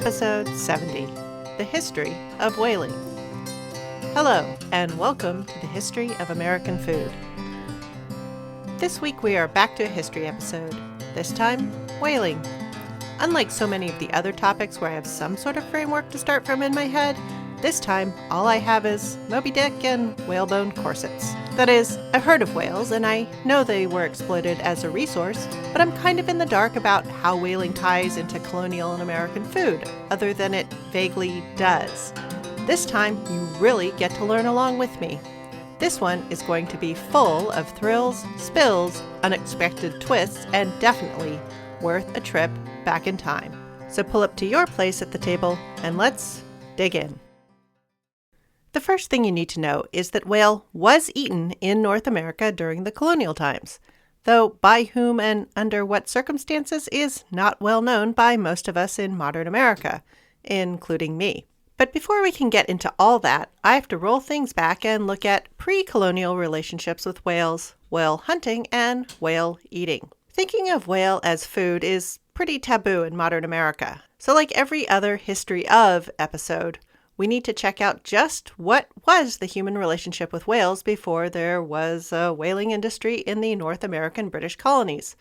Episode 70, The History of Whaling. Hello, and welcome to the History of American Food. This week we are back to a history episode, this time, whaling. Unlike so many of the other topics where I have some sort of framework to start from in my head, this time all I have is Moby Dick and whalebone corsets. That is, I've heard of whales and I know they were exploited as a resource, but I'm kind of in the dark about how whaling ties into colonial and American food, other than it vaguely does. This time, you really get to learn along with me. This one is going to be full of thrills, spills, unexpected twists, and definitely worth a trip back in time. So pull up to your place at the table and let's dig in. The first thing you need to know is that whale was eaten in North America during the colonial times, though by whom and under what circumstances is not well known by most of us in modern America, including me. But before we can get into all that, I have to roll things back and look at pre-colonial relationships with whales, whale hunting, and whale eating. Thinking of whale as food is pretty taboo in modern America. So like every other history of episode, we need to check out just what was the human relationship with whales before there was a whaling industry in the North American British colonies.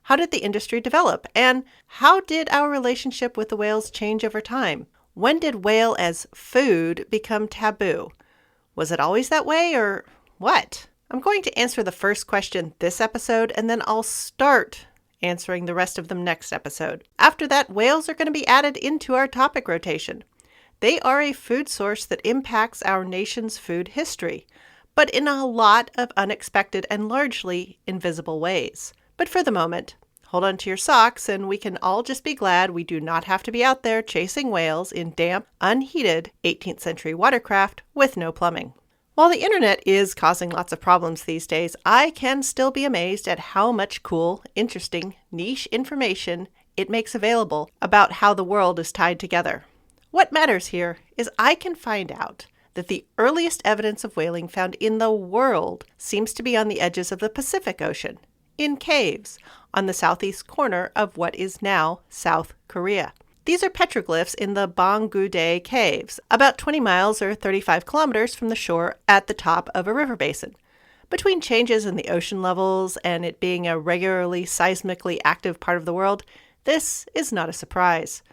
How did the industry develop? And how did our relationship with the whales change over time? When did whale as food become taboo? Was it always that way or what? I'm going to answer the first question this episode, and then I'll start answering the rest of them next episode. After that, whales are going to be added into our topic rotation. They are a food source that impacts our nation's food history, but in a lot of unexpected and largely invisible ways. But for the moment, hold on to your socks and we can all just be glad we do not have to be out there chasing whales in damp, unheated 18th century watercraft with no plumbing. While the internet is causing lots of problems these days, I can still be amazed at how much cool, interesting, niche information it makes available about how the world is tied together. What matters here is I can find out that the earliest evidence of whaling found in the world seems to be on the edges of the Pacific Ocean, in caves, on the southeast corner of what is now South Korea. These are petroglyphs in the Banggudae Caves, about 20 miles or 35 kilometers from the shore at the top of a river basin. Between changes in the ocean levels and it being a regularly seismically active part of the world, this is not a surprise.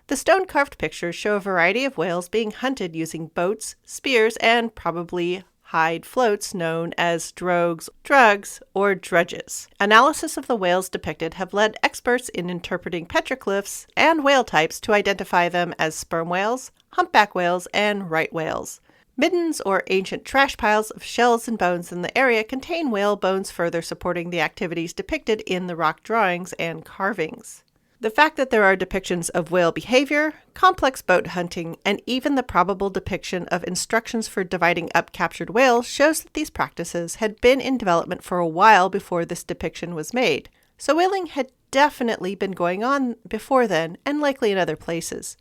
The stone-carved pictures show a variety of whales being hunted using boats, spears, and probably hide floats known as drogues, drugs, or drudges. Analysis of the whales depicted have led experts in interpreting petroglyphs and whale types to identify them as sperm whales, humpback whales, and right whales. Middens or ancient trash piles of shells and bones in the area contain whale bones, further supporting the activities depicted in the rock drawings and carvings. The fact that there are depictions of whale behavior, complex boat hunting, and even the probable depiction of instructions for dividing up captured whales shows that these practices had been in development for a while before this depiction was made. So whaling had definitely been going on before then, and likely in other places.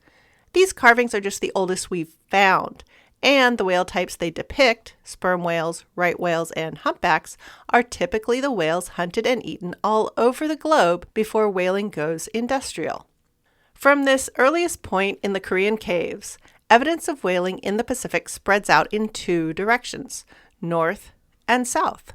These carvings are just the oldest we've found, and the whale types they depict, sperm whales, right whales, and humpbacks, are typically the whales hunted and eaten all over the globe before whaling goes industrial. From this earliest point in the Korean caves, evidence of whaling in the Pacific spreads out in two directions, north and south.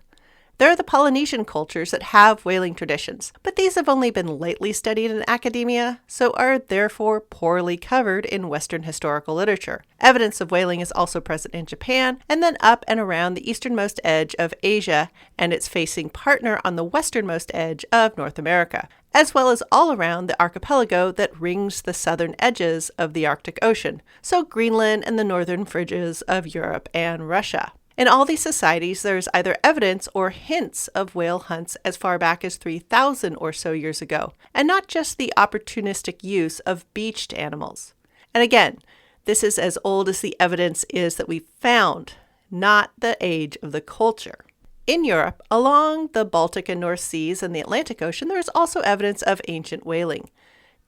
There are the Polynesian cultures that have whaling traditions, but these have only been lately studied in academia, so are therefore poorly covered in Western historical literature. Evidence of whaling is also present in Japan, and then up and around the easternmost edge of Asia and its facing partner on the westernmost edge of North America, as well as all around the archipelago that rings the southern edges of the Arctic Ocean, so Greenland and the northern fringes of Europe and Russia. In all these societies, there is either evidence or hints of whale hunts as far back as 3,000 or so years ago, and not just the opportunistic use of beached animals. And again, this is as old as the evidence is that we've found, not the age of the culture. In Europe, along the Baltic and North Seas and the Atlantic Ocean, there is also evidence of ancient whaling.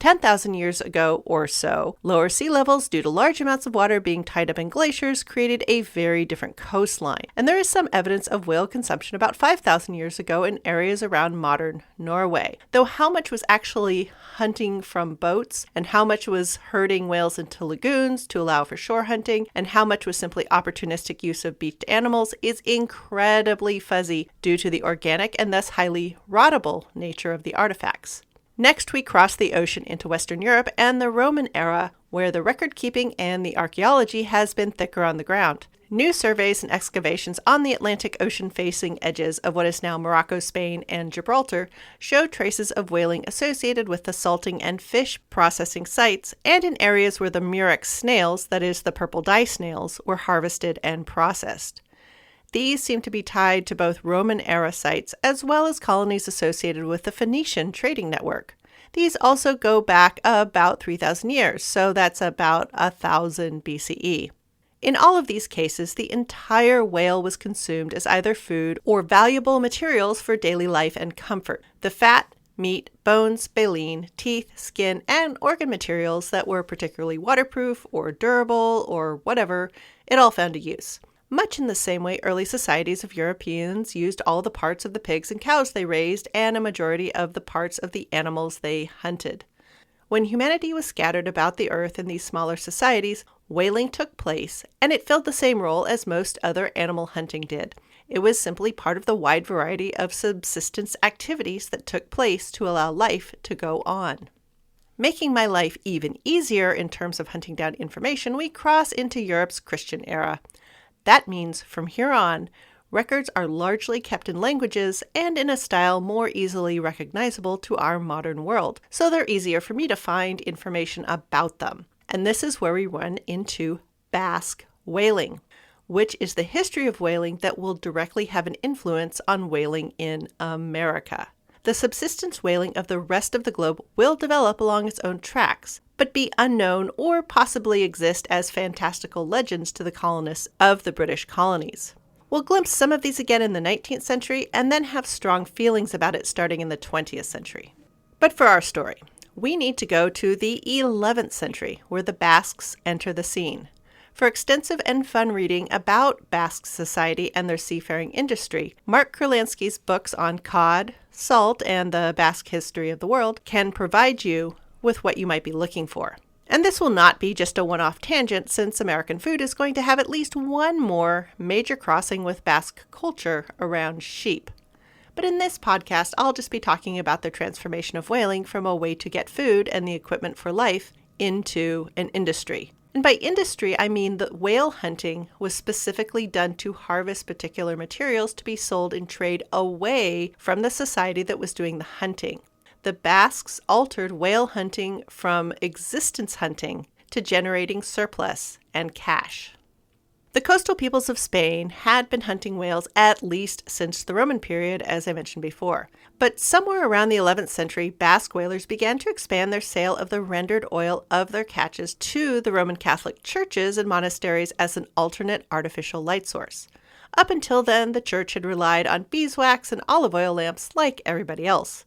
10,000 years ago or so, lower sea levels due to large amounts of water being tied up in glaciers created a very different coastline. And there is some evidence of whale consumption about 5,000 years ago in areas around modern Norway. Though how much was actually hunting from boats, and how much was herding whales into lagoons to allow for shore hunting, and how much was simply opportunistic use of beached animals is incredibly fuzzy due to the organic and thus highly rottable nature of the artifacts. Next, we cross the ocean into Western Europe and the Roman era, where the record-keeping and the archaeology has been thicker on the ground. New surveys and excavations on the Atlantic Ocean-facing edges of what is now Morocco, Spain, and Gibraltar show traces of whaling associated with the salting and fish processing sites and in areas where the murex snails, that is, the purple dye snails, were harvested and processed. These seem to be tied to both Roman-era sites as well as colonies associated with the Phoenician trading network. These also go back about 3,000 years, so that's about 1,000 BCE. In all of these cases, the entire whale was consumed as either food or valuable materials for daily life and comfort. The fat, meat, bones, baleen, teeth, skin, and organ materials that were particularly waterproof or durable or whatever, it all found a use. Much in the same way early societies of Europeans used all the parts of the pigs and cows they raised and a majority of the parts of the animals they hunted. When humanity was scattered about the earth in these smaller societies, whaling took place, and it filled the same role as most other animal hunting did. It was simply part of the wide variety of subsistence activities that took place to allow life to go on. Making my life even easier in terms of hunting down information, we cross into Europe's Christian era. That means, from here on, records are largely kept in languages and in a style more easily recognizable to our modern world, so they're easier for me to find information about them. And this is where we run into Basque whaling, which is the history of whaling that will directly have an influence on whaling in America. The subsistence whaling of the rest of the globe will develop along its own tracks, but be unknown or possibly exist as fantastical legends to the colonists of the British colonies. We'll glimpse some of these again in the 19th century and then have strong feelings about it starting in the 20th century. But for our story, we need to go to the 11th century, where the Basques enter the scene. For extensive and fun reading about Basque society and their seafaring industry, Mark Kurlansky's books on cod, salt, and the Basque history of the world can provide you with what you might be looking for. And this will not be just a one-off tangent, since American food is going to have at least one more major crossing with Basque culture around sheep. But in this podcast, I'll just be talking about the transformation of whaling from a way to get food and the equipment for life into an industry. And by industry, I mean that whale hunting was specifically done to harvest particular materials to be sold in trade away from the society that was doing the hunting. The Basques altered whale hunting from existence hunting to generating surplus and cash. The coastal peoples of Spain had been hunting whales at least since the Roman period, as I mentioned before. But somewhere around the 11th century, Basque whalers began to expand their sale of the rendered oil of their catches to the Roman Catholic churches and monasteries as an alternate artificial light source. Up until then, the church had relied on beeswax and olive oil lamps like everybody else.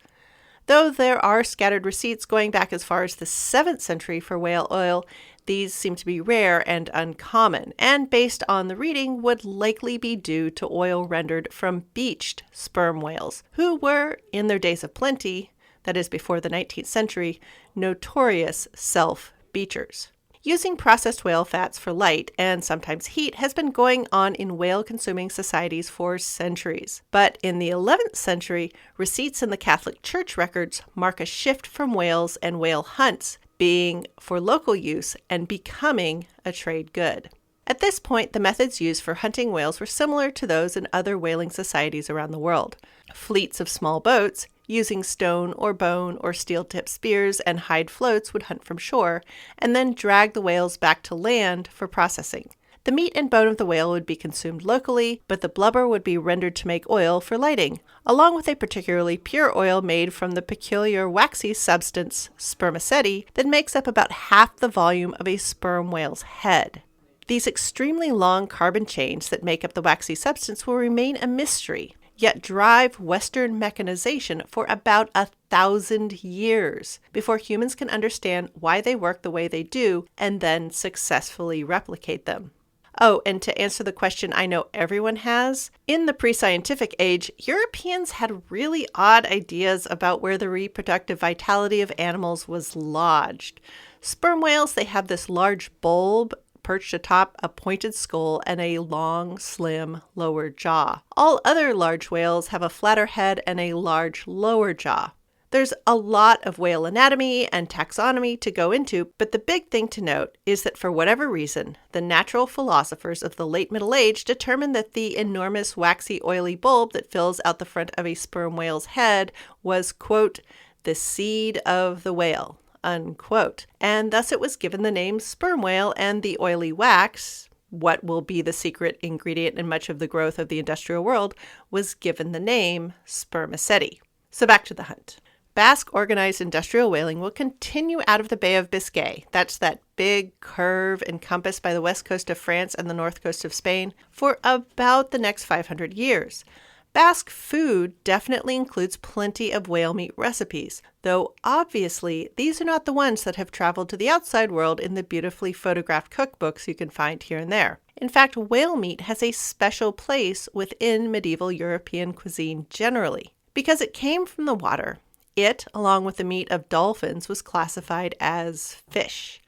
Though there are scattered receipts going back as far as the 7th century for whale oil, these seem to be rare and uncommon, and based on the reading would likely be due to oil rendered from beached sperm whales, who were, in their days of plenty, that is before the 19th century, notorious self-beachers. Using processed whale fats for light and sometimes heat has been going on in whale-consuming societies for centuries. But in the 11th century, receipts in the Catholic Church records mark a shift from whales and whale hunts being for local use and becoming a trade good. At this point, the methods used for hunting whales were similar to those in other whaling societies around the world. Fleets of small boats, using stone or bone or steel-tipped spears and hide floats, would hunt from shore and then drag the whales back to land for processing. The meat and bone of the whale would be consumed locally, but the blubber would be rendered to make oil for lighting, along with a particularly pure oil made from the peculiar waxy substance spermaceti that makes up about half the volume of a sperm whale's head. These extremely long carbon chains that make up the waxy substance will remain a mystery. yet drive Western mechanization for about 1,000 years before humans can understand why they work the way they do and then successfully replicate them. Oh, and to answer the question I know everyone has, in the pre-scientific age, Europeans had really odd ideas about where the reproductive vitality of animals was lodged. Sperm whales, they have this large bulb perched atop a pointed skull and a long, slim lower jaw. All other large whales have a flatter head and a large lower jaw. There's a lot of whale anatomy and taxonomy to go into, but the big thing to note is that for whatever reason, the natural philosophers of the late Middle Age determined that the enormous waxy oily bulb that fills out the front of a sperm whale's head was, quote, the seed of the whale, unquote. And thus it was given the name sperm whale, and the oily wax, what will be the secret ingredient in much of the growth of the industrial world, was given the name spermaceti. So back to the hunt. Basque organized industrial whaling will continue out of the Bay of Biscay, that's that big curve encompassed by the west coast of France and the north coast of Spain, for about the next 500 years. Basque food definitely includes plenty of whale meat recipes, though obviously these are not the ones that have traveled to the outside world in the beautifully photographed cookbooks you can find here and there. In fact, whale meat has a special place within medieval European cuisine generally, because it came from the water. It, along with the meat of dolphins, was classified as fish.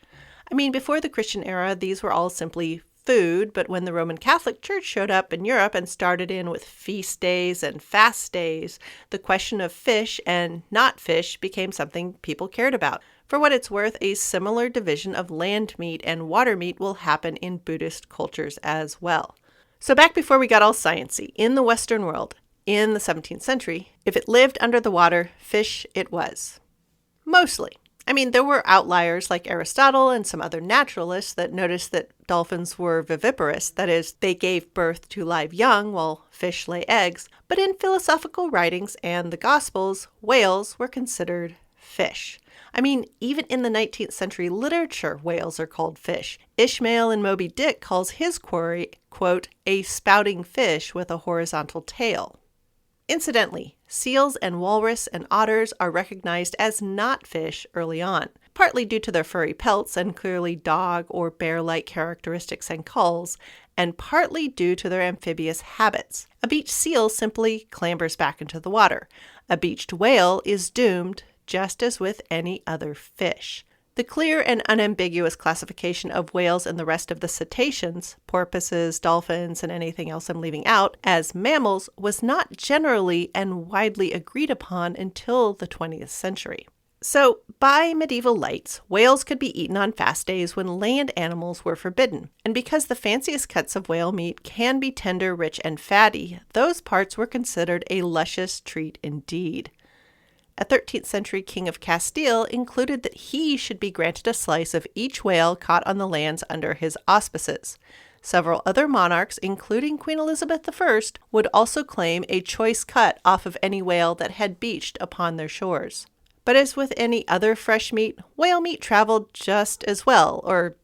I mean, before the Christian era, these were all simply food, but when the Roman Catholic Church showed up in Europe and started in with feast days and fast days, the question of fish and not fish became something people cared about. For what it's worth, a similar division of land meat and water meat will happen in Buddhist cultures as well. So back before we got all sciencey, in the Western world, in the 17th century, if it lived under the water, fish it was. Mostly. I mean, there were outliers like Aristotle and some other naturalists that noticed that dolphins were viviparous, that is, they gave birth to live young while fish lay eggs. But in philosophical writings and the Gospels, whales were considered fish. I mean, even in the 19th century literature, whales are called fish. Ishmael in Moby Dick calls his quarry, quote, a spouting fish with a horizontal tail. Incidentally, seals and walrus and otters are recognized as not fish early on, partly due to their furry pelts and clearly dog or bear-like characteristics and calls, and partly due to their amphibious habits. A beached seal simply clambers back into the water. A beached whale is doomed, just as with any other fish. The clear and unambiguous classification of whales and the rest of the cetaceans, porpoises, dolphins, and anything else I'm leaving out, as mammals was not generally and widely agreed upon until the 20th century. So, by medieval lights, whales could be eaten on fast days when land animals were forbidden. And because the fanciest cuts of whale meat can be tender, rich, and fatty, those parts were considered a luscious treat indeed. A 13th century king of Castile included that he should be granted a slice of each whale caught on the lands under his auspices. Several other monarchs, including Queen Elizabeth I, would also claim a choice cut off of any whale that had beached upon their shores. But as with any other fresh meat, whale meat traveled just as well, or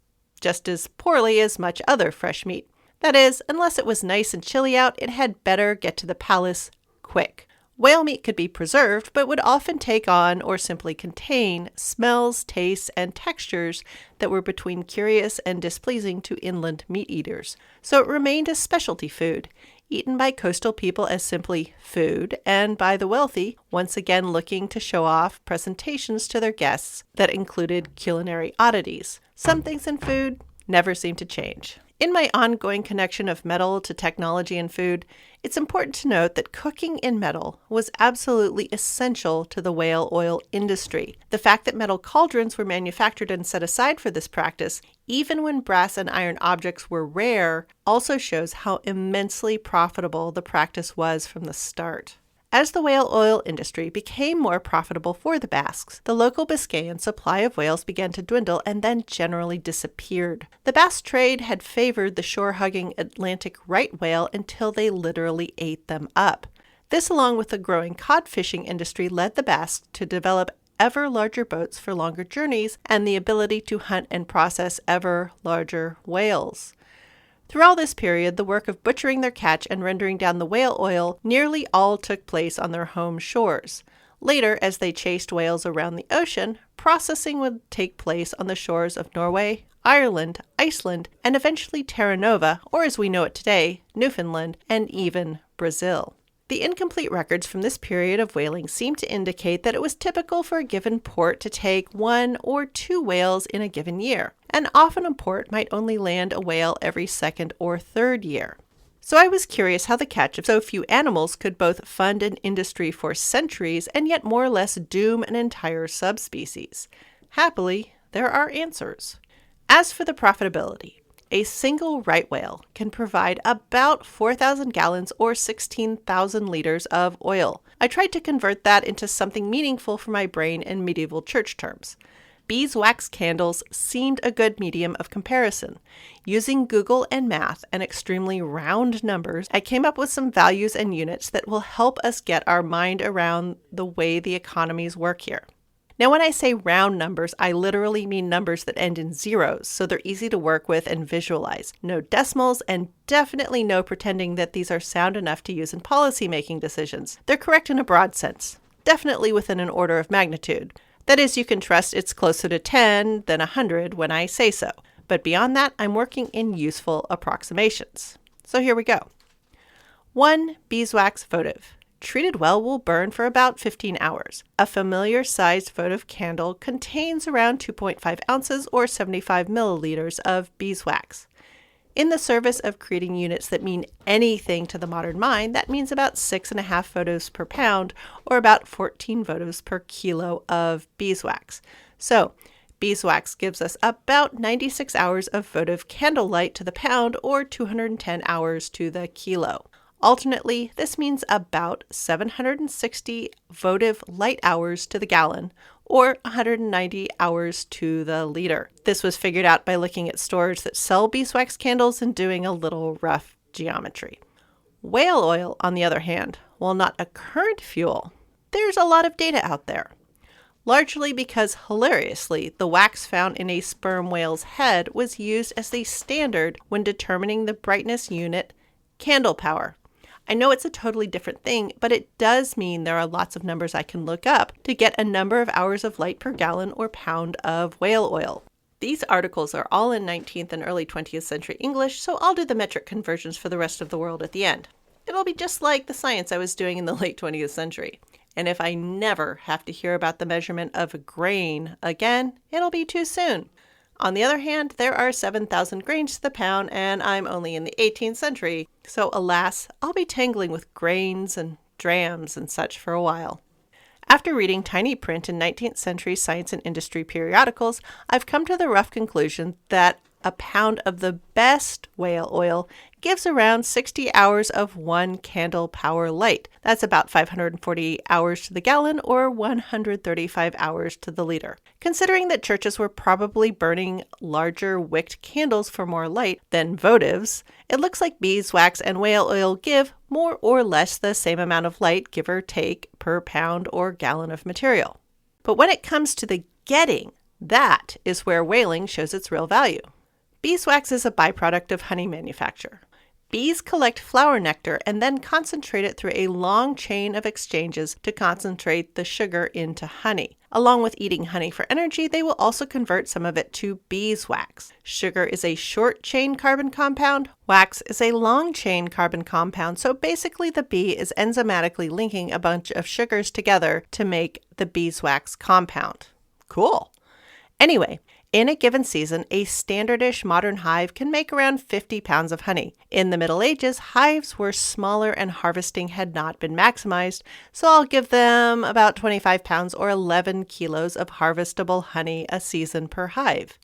just as poorly as much other fresh meat. That is, unless it was nice and chilly out, it had better get to the palace quick. Whale meat could be preserved, but would often take on or simply contain smells, tastes, and textures that were between curious and displeasing to inland meat eaters. So it remained a specialty food, eaten by coastal people as simply food, and by the wealthy, once again looking to show off presentations to their guests that included culinary oddities. Some things in food never seem to change. In my ongoing connection of metal to technology and food, it's important to note that cooking in metal was absolutely essential to the whale oil industry. The fact that metal cauldrons were manufactured and set aside for this practice, even when brass and iron objects were rare, also shows how immensely profitable the practice was from the start. As the whale oil industry became more profitable for the Basques, the local Biscayan supply of whales began to dwindle and then generally disappeared. The Basque trade had favored the shore-hugging Atlantic right whale until they literally ate them up. This, along with the growing cod fishing industry, led the Basques to develop ever larger boats for longer journeys and the ability to hunt and process ever larger whales. Through all this period, the work of butchering their catch and rendering down the whale oil nearly all took place on their home shores. Later, as they chased whales around the ocean, processing would take place on the shores of Norway, Ireland, Iceland, and eventually Terra Nova, or as we know it today, Newfoundland, and even Brazil. The incomplete records from this period of whaling seem to indicate that it was typical for a given port to take 1 or 2 whales in a given year, and often a port might only land a whale every 2nd or 3rd year. So I was curious how the catch of so few animals could both fund an industry for centuries and yet more or less doom an entire subspecies. Happily, there are answers. As for the profitability, a single right whale can provide about 4,000 gallons or 16,000 liters of oil. I tried to convert that into something meaningful for my brain in medieval church terms. Beeswax candles seemed a good medium of comparison. Using Google and math and extremely round numbers, I came up with some values and units that will help us get our mind around the way the economies work here. Now, when I say round numbers, I literally mean numbers that end in zeros, so they're easy to work with and visualize. No decimals, and definitely no pretending that these are sound enough to use in policy-making decisions. They're correct in a broad sense, definitely within an order of magnitude. That is, you can trust it's closer to 10 than 100 when I say so. But beyond that, I'm working in useful approximations. So here we go. 1 beeswax votive. Treated well will burn for about 15 hours. A familiar-sized votive candle contains around 2.5 ounces or 75 milliliters of beeswax. In the service of creating units that mean anything to the modern mind, that means about 6.5 votives per pound or about 14 votives per kilo of beeswax. So, beeswax gives us about 96 hours of votive candlelight to the pound or 210 hours to the kilo. Alternately, this means about 760 votive light hours to the gallon, or 190 hours to the liter. This was figured out by looking at stores that sell beeswax candles and doing a little rough geometry. Whale oil, on the other hand, while not a current fuel, there's a lot of data out there. Largely because, hilariously, the wax found in a sperm whale's head was used as the standard when determining the brightness unit candle power. I know it's a totally different thing, but it does mean there are lots of numbers I can look up to get a number of hours of light per gallon or pound of whale oil. These articles are all in 19th and early 20th century English, so I'll do the metric conversions for the rest of the world at the end. It'll be just like the science I was doing in the late 20th century. And if I never have to hear about the measurement of a grain again, it'll be too soon. On the other hand, there are 7,000 grains to the pound, and I'm only in the 18th century, so alas, I'll be tangling with grains and drams and such for a while. After reading tiny print in 19th century science and industry periodicals, I've come to the rough conclusion that a pound of the best whale oil gives around 60 hours of 1 candle power light. That's about 540 hours to the gallon or 135 hours to the liter. Considering that churches were probably burning larger wicked candles for more light than votives, it looks like beeswax and whale oil give more or less the same amount of light, give or take, per pound or gallon of material. But when it comes to the getting, that is where whaling shows its real value. Beeswax is a byproduct of honey manufacture. Bees collect flower nectar and then concentrate it through a long chain of exchanges to concentrate the sugar into honey. Along with eating honey for energy, they will also convert some of it to beeswax. Sugar is a short-chain carbon compound. Wax is a long-chain carbon compound, so basically the bee is enzymatically linking a bunch of sugars together to make the beeswax compound. Cool. Anyway, in a given season, a standardish modern hive can make around 50 pounds of honey. In the Middle Ages, hives were smaller and harvesting had not been maximized, so I'll give them about 25 pounds or 11 kilos of harvestable honey a season per hive.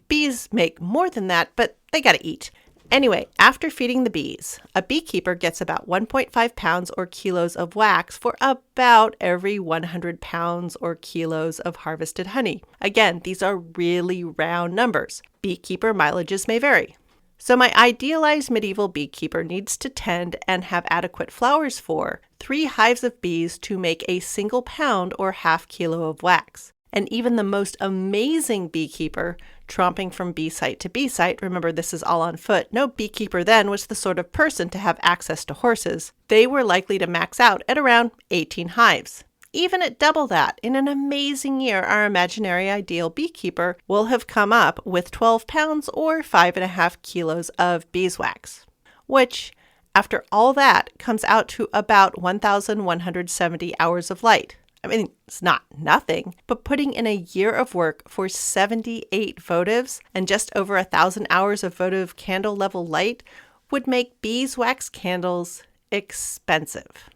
Bees make more than that, but they gotta eat. Anyway, after feeding the bees, a beekeeper gets about 1.5 pounds or kilos of wax for about every 100 pounds or kilos of harvested honey. Again, these are really round numbers. Beekeeper mileages may vary. So my idealized medieval beekeeper needs to tend and have adequate flowers for 3 hives of bees to make a single pound or half kilo of wax. And even the most amazing beekeeper, tromping from bee site to bee site, remember this is all on foot, no beekeeper then was the sort of person to have access to horses. They were likely to max out at around 18 hives. Even at double that, in an amazing year, our imaginary ideal beekeeper will have come up with 12 pounds or 5.5 kilos of beeswax, which, after all that, comes out to about 1,170 hours of light. I mean, it's not nothing, but putting in a year of work for 78 votives and just over 1,000 hours of votive candle level light would make beeswax candles expensive.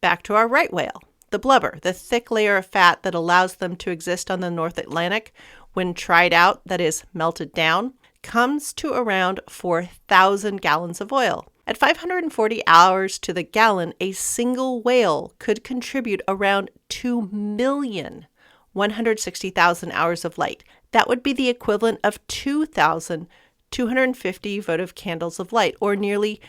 Back to our right whale. The blubber, the thick layer of fat that allows them to exist on the North Atlantic when tried out, that is, melted down, comes to around 4,000 gallons of oil. At 540 hours to the gallon, a single whale could contribute around 2,160,000 hours of light. That would be the equivalent of 2,250 votive candles of light, or nearly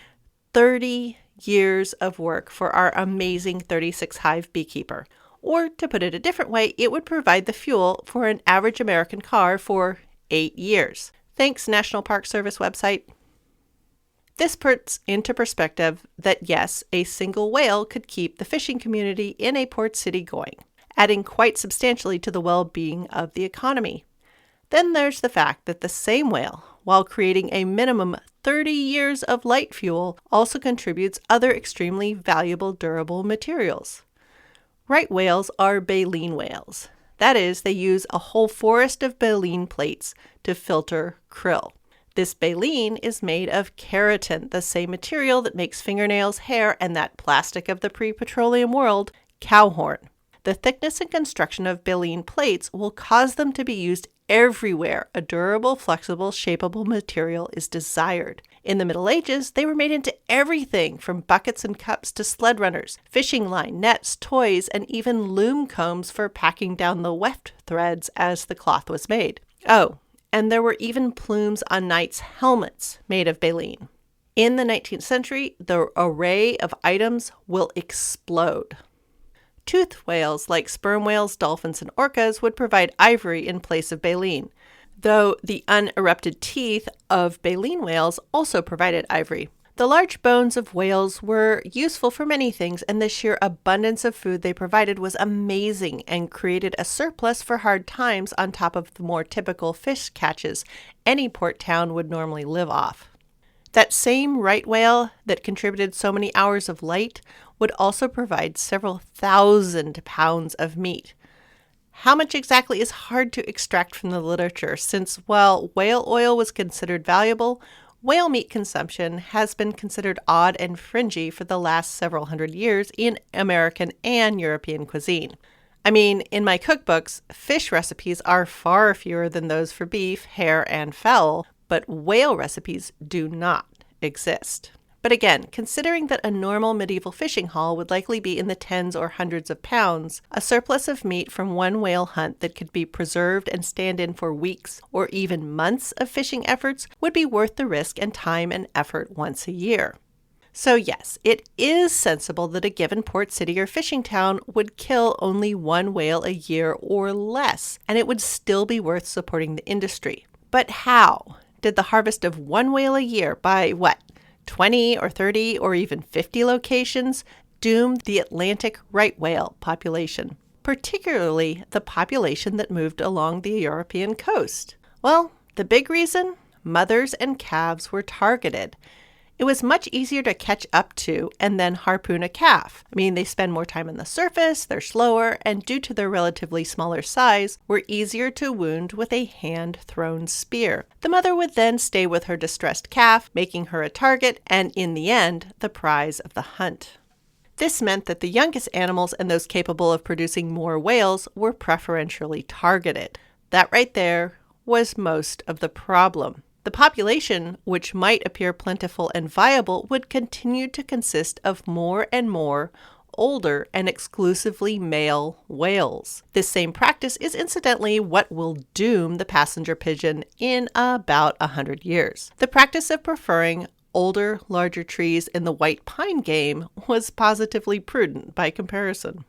30 years of work for our amazing 36-hive beekeeper. Or, to put it a different way, it would provide the fuel for an average American car for 8 years. Thanks, National Park Service website. This puts into perspective that yes, a single whale could keep the fishing community in a port city going, adding quite substantially to the well-being of the economy. Then there's the fact that the same whale, while creating a minimum 30 years of light fuel, also contributes other extremely valuable durable materials. Right whales are baleen whales. That is, they use a whole forest of baleen plates to filter krill. This baleen is made of keratin, the same material that makes fingernails, hair, and that plastic of the pre-petroleum world, cow horn. The thickness and construction of baleen plates will cause them to be used everywhere a durable, flexible, shapeable material is desired. In the Middle Ages, they were made into everything from buckets and cups to sled runners, fishing line, nets, toys, and even loom combs for packing down the weft threads as the cloth was made. Oh, and there were even plumes on knights' helmets made of baleen. In the 19th century, the array of items will explode. Toothed whales like sperm whales, dolphins, and orcas would provide ivory in place of baleen, though the unerupted teeth of baleen whales also provided ivory. The large bones of whales were useful for many things, and the sheer abundance of food they provided was amazing and created a surplus for hard times on top of the more typical fish catches any port town would normally live off. That same right whale that contributed so many hours of light would also provide several thousand pounds of meat. How much exactly is hard to extract from the literature, since while whale oil was considered valuable, whale meat consumption has been considered odd and fringy for the last several hundred years in American and European cuisine. I mean, in my cookbooks, fish recipes are far fewer than those for beef, hare, and fowl, but whale recipes do not exist. But again, considering that a normal medieval fishing haul would likely be in the tens or hundreds of pounds, a surplus of meat from one whale hunt that could be preserved and stand in for weeks or even months of fishing efforts would be worth the risk and time and effort once a year. So yes, it is sensible that a given port city or fishing town would kill only one whale a year or less, and it would still be worth supporting the industry. But how did the harvest of one whale a year by 20 or 30 or even 50 locations doomed the Atlantic right whale population, particularly the population that moved along the European coast? Well, the big reason? Mothers and calves were targeted. It was much easier to catch up to and then harpoon a calf. I mean, they spend more time on the surface, they're slower, and due to their relatively smaller size, were easier to wound with a hand-thrown spear. The mother would then stay with her distressed calf, making her a target, and in the end, the prize of the hunt. This meant that the youngest animals and those capable of producing more whales were preferentially targeted. That right there was most of the problem. The population, which might appear plentiful and viable, would continue to consist of more and more older and exclusively male whales. This same practice is incidentally what will doom the passenger pigeon in about 100 years. The practice of preferring older, larger trees in the white pine game was positively prudent by comparison.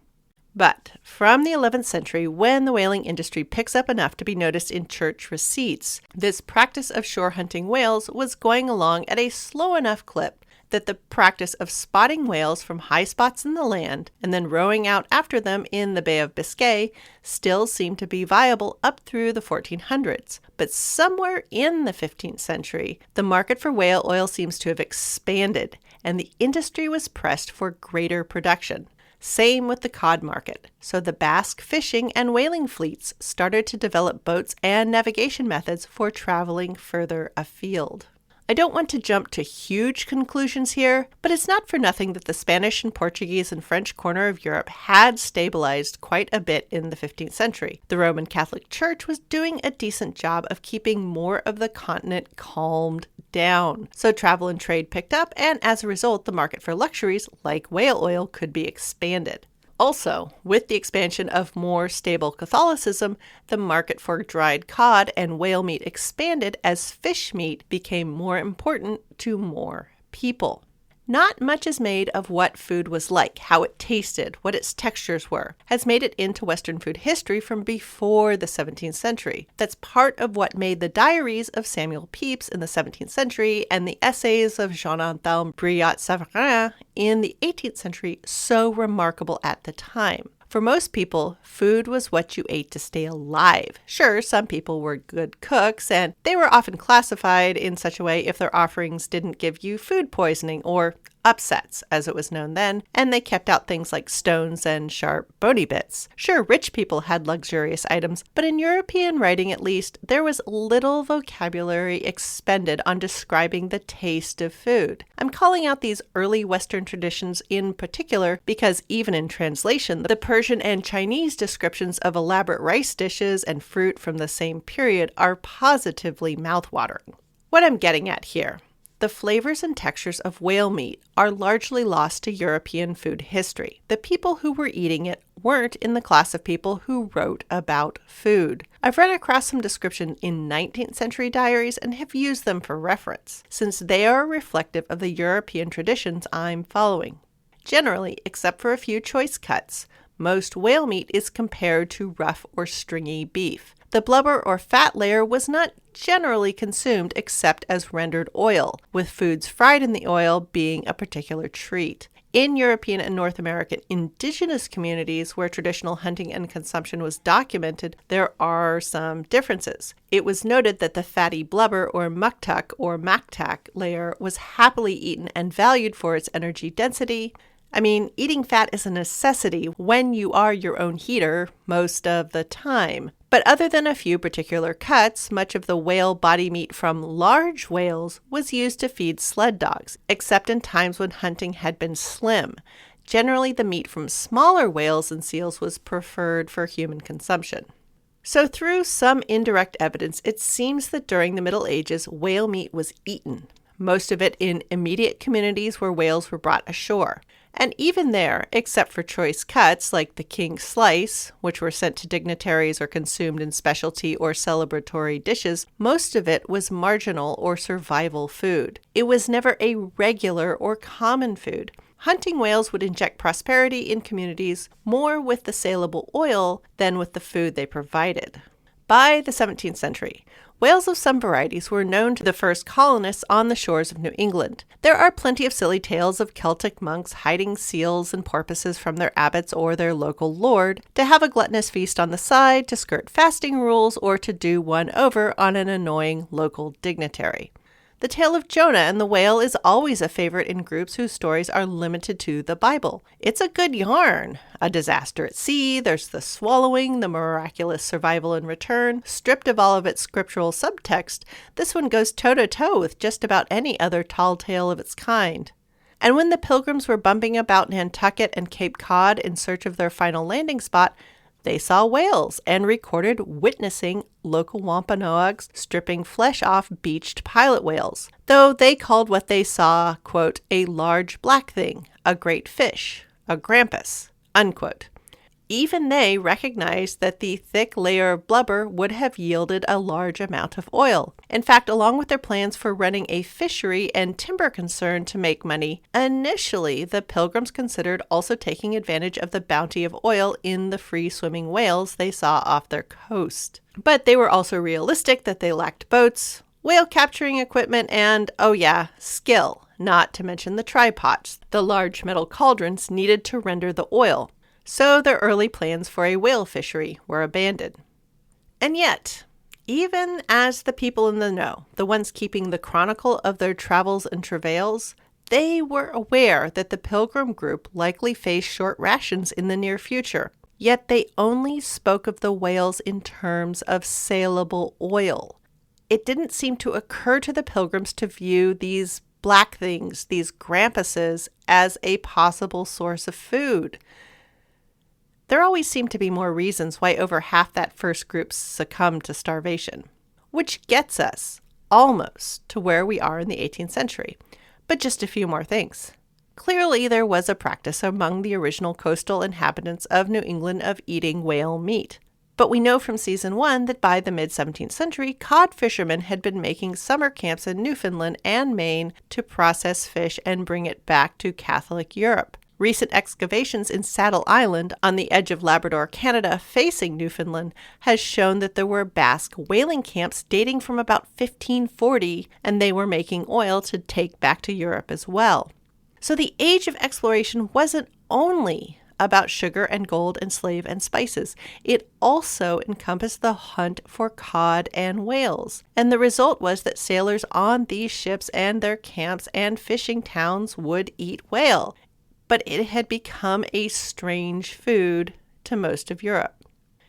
But from the 11th century, when the whaling industry picks up enough to be noticed in church receipts, this practice of shore hunting whales was going along at a slow enough clip that the practice of spotting whales from high spots in the land and then rowing out after them in the Bay of Biscay still seemed to be viable up through the 1400s. But somewhere in the 15th century, the market for whale oil seems to have expanded, and the industry was pressed for greater production. Same with the cod market. So the Basque fishing and whaling fleets started to develop boats and navigation methods for traveling further afield. I don't want to jump to huge conclusions here, but it's not for nothing that the Spanish and Portuguese and French corner of Europe had stabilized quite a bit in the 15th century. The Roman Catholic Church was doing a decent job of keeping more of the continent calmed down. So travel and trade picked up, and as a result, the market for luxuries like whale oil could be expanded. Also, with the expansion of more stable Catholicism, the market for dried cod and whale meat expanded as fish meat became more important to more people. Not much is made of what food was like, how it tasted, what its textures were, has made it into Western food history from before the 17th century. That's part of what made the diaries of Samuel Pepys in the 17th century and the essays of Jean-Antoine Brillat-Savarin in the 18th century so remarkable at the time. For most people, food was what you ate to stay alive. Sure, some people were good cooks, and they were often classified in such a way if their offerings didn't give you food poisoning or upsets, as it was known then, and they kept out things like stones and sharp bony bits. Sure, rich people had luxurious items, but in European writing at least, there was little vocabulary expended on describing the taste of food. I'm calling out these early Western traditions in particular because even in translation, the Persian and Chinese descriptions of elaborate rice dishes and fruit from the same period are positively mouthwatering. What I'm getting at here: the flavors and textures of whale meat are largely lost to European food history. The people who were eating it weren't in the class of people who wrote about food. I've run across some description in 19th century diaries and have used them for reference, since they are reflective of the European traditions I'm following. Generally, except for a few choice cuts, most whale meat is compared to rough or stringy beef. The blubber or fat layer was not generally consumed except as rendered oil, with foods fried in the oil being a particular treat. In European and North American indigenous communities where traditional hunting and consumption was documented, there are some differences. It was noted that the fatty blubber or muktuk or maktak layer was happily eaten and valued for its energy density. I mean, eating fat is a necessity when you are your own heater most of the time. But other than a few particular cuts, much of the whale body meat from large whales was used to feed sled dogs, except in times when hunting had been slim. Generally, the meat from smaller whales and seals was preferred for human consumption. So through some indirect evidence, it seems that during the Middle Ages, whale meat was eaten, most of it in immediate communities where whales were brought ashore. And even there, except for choice cuts like the king slice, which were sent to dignitaries or consumed in specialty or celebratory dishes, most of it was marginal or survival food. It was never a regular or common food. Hunting whales would inject prosperity in communities more with the saleable oil than with the food they provided. By the 17th century, whales of some varieties were known to the first colonists on the shores of New England. There are plenty of silly tales of Celtic monks hiding seals and porpoises from their abbots or their local lord, to have a gluttonous feast on the side, to skirt fasting rules, or to do one over on an annoying local dignitary. The tale of Jonah and the whale is always a favorite in groups whose stories are limited to the Bible. It's a good yarn. A disaster at sea, there's the swallowing, the miraculous survival and return. Stripped of all of its scriptural subtext, this one goes toe-to-toe with just about any other tall tale of its kind. And when the Pilgrims were bumping about Nantucket and Cape Cod in search of their final landing spot, they saw whales and recorded witnessing local Wampanoags stripping flesh off beached pilot whales, though they called what they saw, quote, a large black thing, a great fish, a grampus, unquote. Even they recognized that the thick layer of blubber would have yielded a large amount of oil. In fact, along with their plans for running a fishery and timber concern to make money, initially the Pilgrims considered also taking advantage of the bounty of oil in the free-swimming whales they saw off their coast. But they were also realistic that they lacked boats, whale capturing equipment, and, oh yeah, skill, not to mention the trypots, the large metal cauldrons needed to render the oil. So their early plans for a whale fishery were abandoned. And yet, even as the people in the know, the ones keeping the chronicle of their travels and travails, they were aware that the Pilgrim group likely faced short rations in the near future. Yet they only spoke of the whales in terms of saleable oil. It didn't seem to occur to the Pilgrims to view these black things, these grampuses, as a possible source of food. There always seemed to be more reasons why over half that first group succumbed to starvation. Which gets us almost to where we are in the 18th century. But just a few more things. Clearly, there was a practice among the original coastal inhabitants of New England of eating whale meat. But we know from season 1 that by the mid-17th century, cod fishermen had been making summer camps in Newfoundland and Maine to process fish and bring it back to Catholic Europe. Recent excavations in Saddle Island, on the edge of Labrador, Canada, facing Newfoundland, has shown that there were Basque whaling camps dating from about 1540, and they were making oil to take back to Europe as well. So the age of exploration wasn't only about sugar and gold and slave and spices. It also encompassed the hunt for cod and whales. And the result was that sailors on these ships and their camps and fishing towns would eat whale. But it had become a strange food to most of Europe.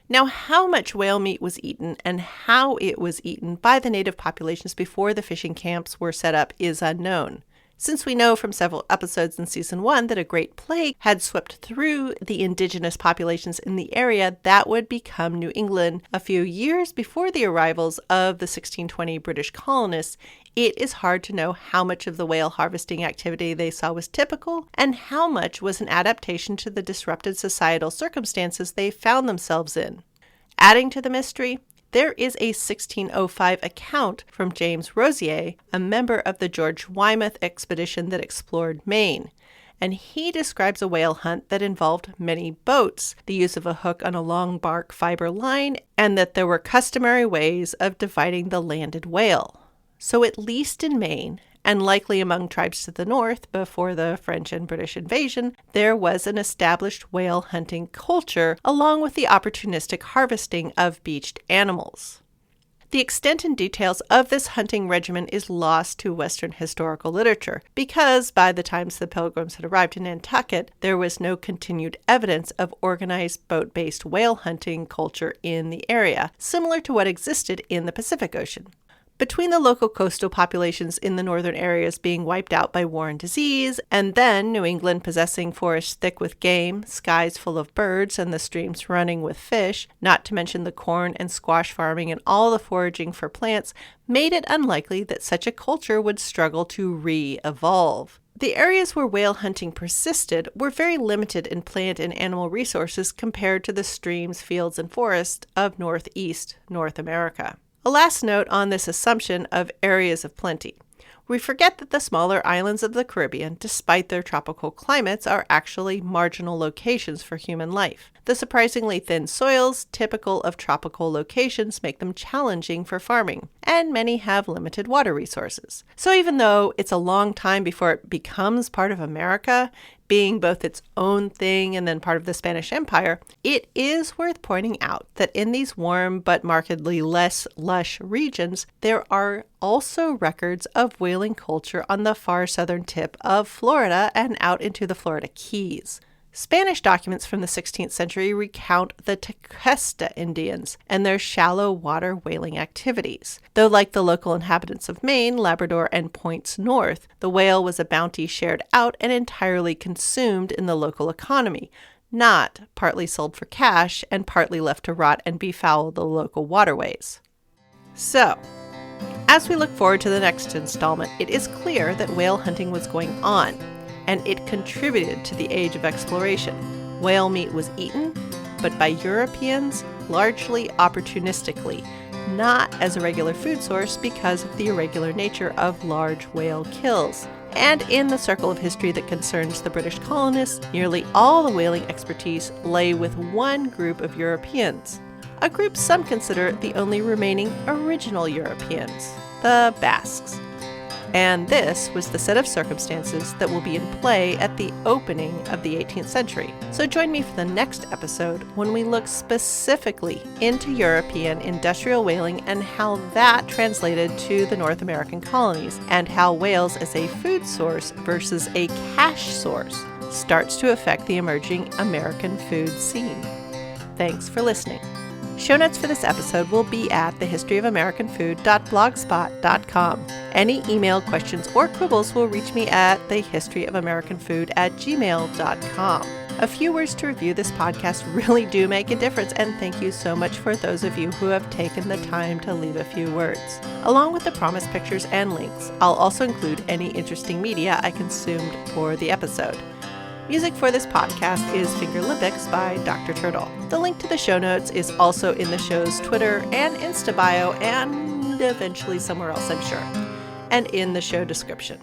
Now, how much whale meat was eaten and how it was eaten by the native populations before the fishing camps were set up is unknown. Since we know from several episodes in season 1 that a great plague had swept through the indigenous populations in the area that would become New England a few years before the arrivals of the 1620 British colonists, it is hard to know how much of the whale harvesting activity they saw was typical and how much was an adaptation to the disrupted societal circumstances they found themselves in. Adding to the mystery, there is a 1605 account from James Rosier, a member of the George Weymouth expedition that explored Maine, and he describes a whale hunt that involved many boats, the use of a hook on a long bark fiber line, and that there were customary ways of dividing the landed whale. So at least in Maine, and likely among tribes to the north before the French and British invasion, there was an established whale hunting culture along with the opportunistic harvesting of beached animals. The extent and details of this hunting regimen is lost to Western historical literature because by the times the Pilgrims had arrived in Nantucket, there was no continued evidence of organized boat-based whale hunting culture in the area, similar to what existed in the Pacific Ocean. Between the local coastal populations in the northern areas being wiped out by war and disease, and then New England possessing forests thick with game, skies full of birds, and the streams running with fish, not to mention the corn and squash farming and all the foraging for plants, made it unlikely that such a culture would struggle to re-evolve. The areas where whale hunting persisted were very limited in plant and animal resources compared to the streams, fields, and forests of northeast North America. A last note on this assumption of areas of plenty. We forget that the smaller islands of the Caribbean, despite their tropical climates, are actually marginal locations for human life. The surprisingly thin soils typical of tropical locations make them challenging for farming, and many have limited water resources. So even though it's a long time before it becomes part of America, being both its own thing and then part of the Spanish Empire, it is worth pointing out that in these warm but markedly less lush regions, there are also records of whaling culture on the far southern tip of Florida and out into the Florida Keys. Spanish documents from the 16th century recount the Tequesta Indians and their shallow water whaling activities. Though like the local inhabitants of Maine, Labrador, and points north, the whale was a bounty shared out and entirely consumed in the local economy, not partly sold for cash and partly left to rot and befoul the local waterways. So, as we look forward to the next installment, it is clear that whale hunting was going on, and it contributed to the age of exploration. Whale meat was eaten, but by Europeans largely opportunistically, not as a regular food source because of the irregular nature of large whale kills. And in the circle of history that concerns the British colonists, nearly all the whaling expertise lay with one group of Europeans, a group some consider the only remaining original Europeans, the Basques. And this was the set of circumstances that will be in play at the opening of the 18th century. So join me for the next episode when we look specifically into European industrial whaling and how that translated to the North American colonies, and how whales as a food source versus a cash source starts to affect the emerging American food scene. Thanks for listening. Show notes for this episode will be at thehistoryofamericanfood.blogspot.com. Any email questions or quibbles will reach me at thehistoryofamericanfood@gmail.com. A few words to review this podcast really do make a difference, and thank you so much for those of you who have taken the time to leave a few words. Along with the promised pictures and links, I'll also include any interesting media I consumed for the episode. Music for this podcast is Fingerlympics by Dr. Turtle. The link to the show notes is also in the show's Twitter and Insta bio, and eventually somewhere else, I'm sure, and in the show description.